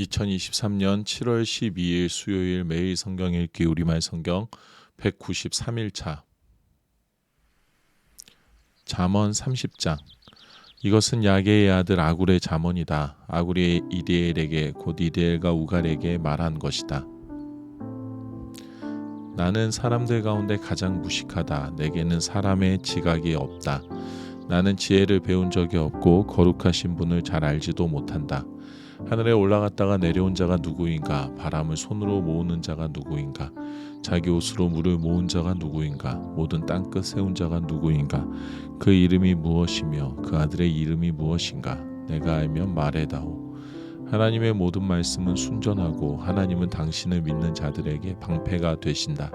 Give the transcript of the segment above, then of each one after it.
2023년 7월 12일 수요일 매일 성경 읽기 우리말 성경 193일차 잠언 30장. 이것은 야게의 아들 아굴의 잠언이다. 아굴이 이디엘에게 곧 이디엘과 우갈에게 말한 것이다. 나는 사람들 가운데 가장 무식하다. 내게는 사람의 지각이 없다. 나는 지혜를 배운 적이 없고 거룩하신 분을 잘 알지도 못한다. 하늘에 올라갔다가 내려온 자가 누구인가? 바람을 손으로 모으는 자가 누구인가? 자기 옷으로 물을 모은 자가 누구인가? 모든 땅끝 세운 자가 누구인가? 그 이름이 무엇이며 그 아들의 이름이 무엇인가? 내가 알면 말해다오. 하나님의 모든 말씀은 순전하고 하나님은 당신을 믿는 자들에게 방패가 되신다.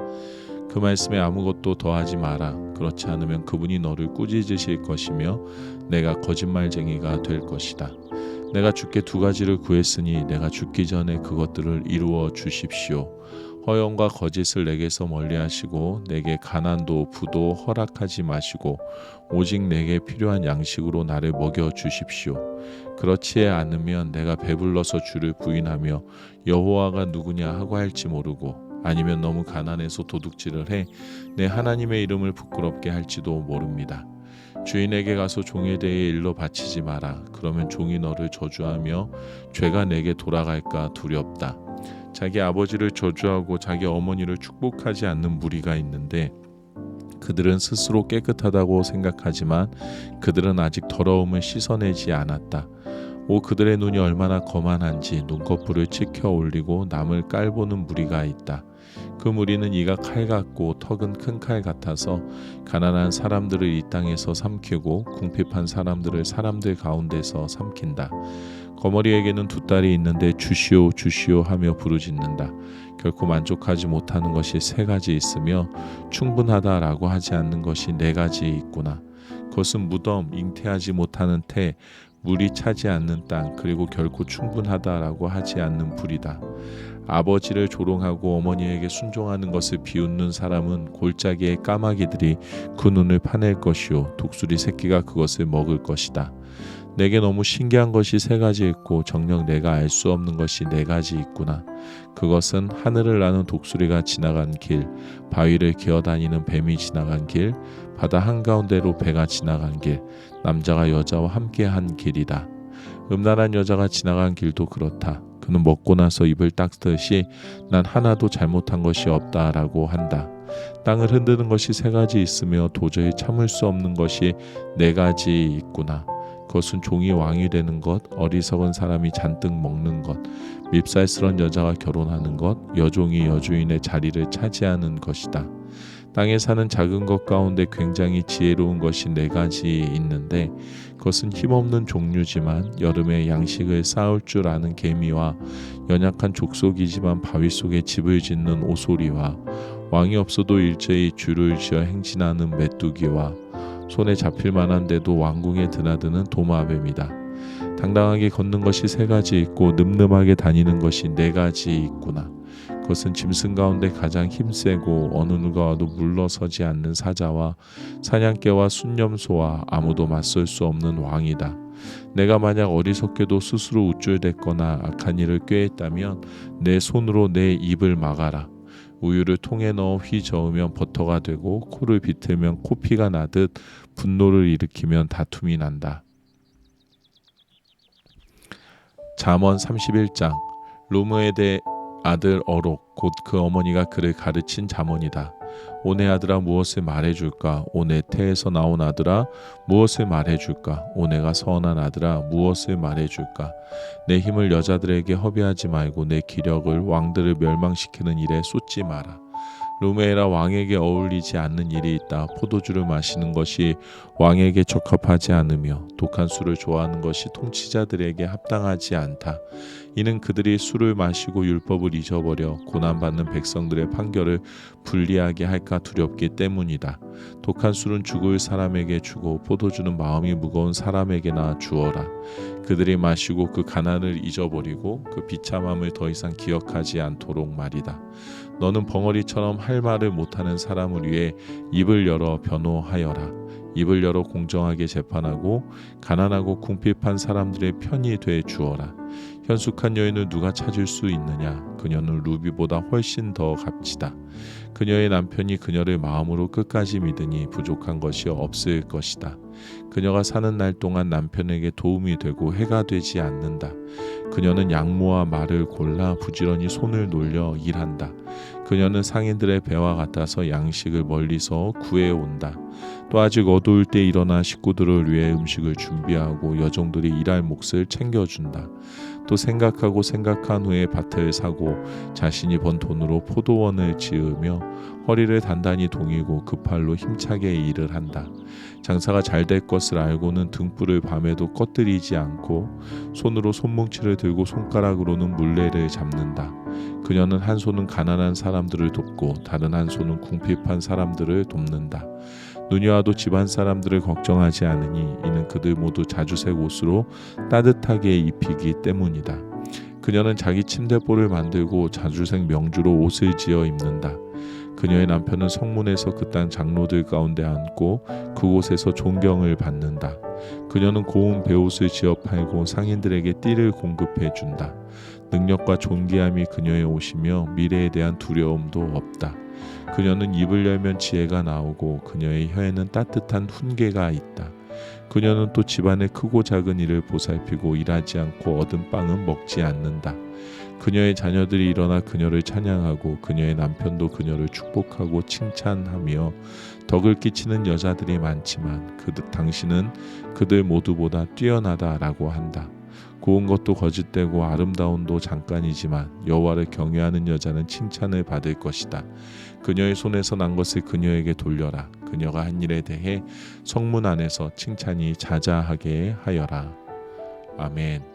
그 말씀에 아무것도 더하지 마라. 그렇지 않으면 그분이 너를 꾸짖으실 것이며 내가 거짓말쟁이가 될 것이다. 내가 주께 두 가지를 구했으니 내가 죽기 전에 그것들을 이루어 주십시오. 허영과 거짓을 내게서 멀리하시고 내게 가난도 부도 허락하지 마시고 오직 내게 필요한 양식으로 나를 먹여 주십시오. 그렇지 않으면 내가 배불러서 주를 부인하며 여호와가 누구냐 하고 할지 모르고 아니면 너무 가난해서 도둑질을 해 내 하나님의 이름을 부끄럽게 할지도 모릅니다. 주인에게 가서 종에 대해 일러 바치지 마라. 그러면 종이 너를 저주하며 죄가 내게 돌아갈까 두렵다. 자기 아버지를 저주하고 자기 어머니를 축복하지 않는 무리가 있는데 그들은 스스로 깨끗하다고 생각하지만 그들은 아직 더러움을 씻어내지 않았다. 오, 그들의 눈이 얼마나 거만한지 눈꺼풀을 치켜 올리고 남을 깔보는 무리가 있다. 그 무리는 이가 칼 같고 턱은 큰 칼 같아서 가난한 사람들을 이 땅에서 삼키고 궁핍한 사람들을 사람들 가운데서 삼킨다. 거머리에게는 두 딸이 있는데 주시오 주시오 하며 부르짖는다. 결코 만족하지 못하는 것이 세 가지 있으며 충분하다라고 하지 않는 것이 네 가지 있구나. 그것은 무덤, 잉태하지 못하는 태, 물이 차지 않는 땅, 그리고 결코 충분하다라고 하지 않는 불이다. 아버지를 조롱하고 어머니에게 순종하는 것을 비웃는 사람은 골짜기의 까마귀들이 그 눈을 파낼 것이요 독수리 새끼가 그것을 먹을 것이다. 내게 너무 신기한 것이 세 가지 있고 정녕 내가 알 수 없는 것이 네 가지 있구나. 그것은 하늘을 나는 독수리가 지나간 길, 바위를 기어다니는 뱀이 지나간 길, 바다 한가운데로 배가 지나간 길, 남자가 여자와 함께한 길이다. 음란한 여자가 지나간 길도 그렇다. 그는 먹고 나서 입을 닦듯이 난 하나도 잘못한 것이 없다라고 한다. 땅을 흔드는 것이 세 가지 있으며 도저히 참을 수 없는 것이 네 가지 있구나. 그것은 종이 왕이 되는 것, 어리석은 사람이 잔뜩 먹는 것, 밉살스런 여자가 결혼하는 것, 여종이 여주인의 자리를 차지하는 것이다. 땅에 사는 작은 것 가운데 굉장히 지혜로운 것이 네 가지 있는데 그것은 힘없는 종류지만 여름에 양식을 쌓을 줄 아는 개미와 연약한 족속이지만 바위 속에 집을 짓는 오소리와 왕이 없어도 일제히 줄을 지어 행진하는 메뚜기와 손에 잡힐 만한데도 왕궁에 드나드는 도마뱀이다. 당당하게 걷는 것이 세 가지 있고 늠름하게 다니는 것이 네 가지 있구나. 그것은 짐승 가운데 가장 힘세고 어느 누가 와도 물러서지 않는 사자와 사냥개와 순념소와 아무도 맞설 수 없는 왕이다. 내가 만약 어리석게도 스스로 우쭐댔거나 악한 일을 꾀했다면 내 손으로 내 입을 막아라. 우유를 통에 넣어 휘저으면 버터가 되고 코를 비틀면 코피가 나듯 분노를 일으키면 다툼이 난다. 잠언 31장. 르므에데 아들 어록 곧 그 어머니가 그를 가르친 잠언이다. 오 내 아들아 무엇을 말해줄까? 오 내 태에서 나온 아들아 무엇을 말해줄까? 오 내가 서원한 아들아 무엇을 말해줄까? 내 힘을 여자들에게 허비하지 말고 내 기력을 왕들을 멸망시키는 일에 쏟지 마라. 르므엘아 왕에게 어울리지 않는 일이 있다. 포도주를 마시는 것이 왕에게 적합하지 않으며 독한 술을 좋아하는 것이 통치자들에게 합당하지 않다. 이는 그들이 술을 마시고 율법을 잊어버려 고난받는 백성들의 판결을 불리하게 할까 두렵기 때문이다. 독한 술은 죽을 사람에게 주고 포도주는 마음이 무거운 사람에게나 주어라. 그들이 마시고 그 가난을 잊어버리고 그 비참함을 더 이상 기억하지 않도록 말이다. 너는 벙어리처럼 할 말을 못하는 사람을 위해 입을 열어 변호하여라. 입을 열어 공정하게 재판하고 가난하고 궁핍한 사람들의 편이 돼 주어라. 현숙한 여인을 누가 찾을 수 있느냐? 그녀는 루비보다 훨씬 더 값지다. 그녀의 남편이 그녀를 마음으로 끝까지 믿으니 부족한 것이 없을 것이다. 그녀가 사는 날 동안 남편에게 도움이 되고 해가 되지 않는다. 그녀는 양모와 말을 골라 부지런히 손을 놀려 일한다. 그녀는 상인들의 배와 같아서 양식을 멀리서 구해온다. 또 아직 어두울 때 일어나 식구들을 위해 음식을 준비하고 여종들이 일할 몫을 챙겨준다. 또 생각하고 생각한 후에 밭을 사고 자신이 번 돈으로 포도원을 지으며 허리를 단단히 동이고 그 팔로 힘차게 일을 한다. 장사가 잘 될 것을 알고는 등불을 밤에도 꺼뜨리지 않고 손으로 손뭉치를 들고 손가락으로는 물레를 잡는다. 그녀는 한 손은 가난한 사람들을 돕고 다른 한 손은 궁핍한 사람들을 돕는다. 눈이 와도 집안 사람들을 걱정하지 않으니 이는 그들 모두 자주색 옷으로 따뜻하게 입히기 때문이다. 그녀는 자기 침대볼을 만들고 자주색 명주로 옷을 지어 입는다. 그녀의 남편은 성문에서 그 땅 장로들 가운데 앉고 그곳에서 존경을 받는다. 그녀는 고운 베옷을 지어 팔고 상인들에게 띠를 공급해 준다. 능력과 존귀함이 그녀의 옷이며 미래에 대한 두려움도 없다. 그녀는 입을 열면 지혜가 나오고 그녀의 혀에는 따뜻한 훈계가 있다. 그녀는 또 집안의 크고 작은 일을 보살피고 일하지 않고 얻은 빵은 먹지 않는다. 그녀의 자녀들이 일어나 그녀를 찬양하고 그녀의 남편도 그녀를 축복하고 칭찬하며 덕을 끼치는 여자들이 많지만 당신은 그들 모두보다 뛰어나다라고 한다. 고운 것도 거짓되고 아름다움도 잠깐이지만 여호와를 경외하는 여자는 칭찬을 받을 것이다. 그녀의 손에서 난 것을 그녀에게 돌려라. 그녀가 한 일에 대해 성문 안에서 칭찬이 자자하게 하여라. 아멘.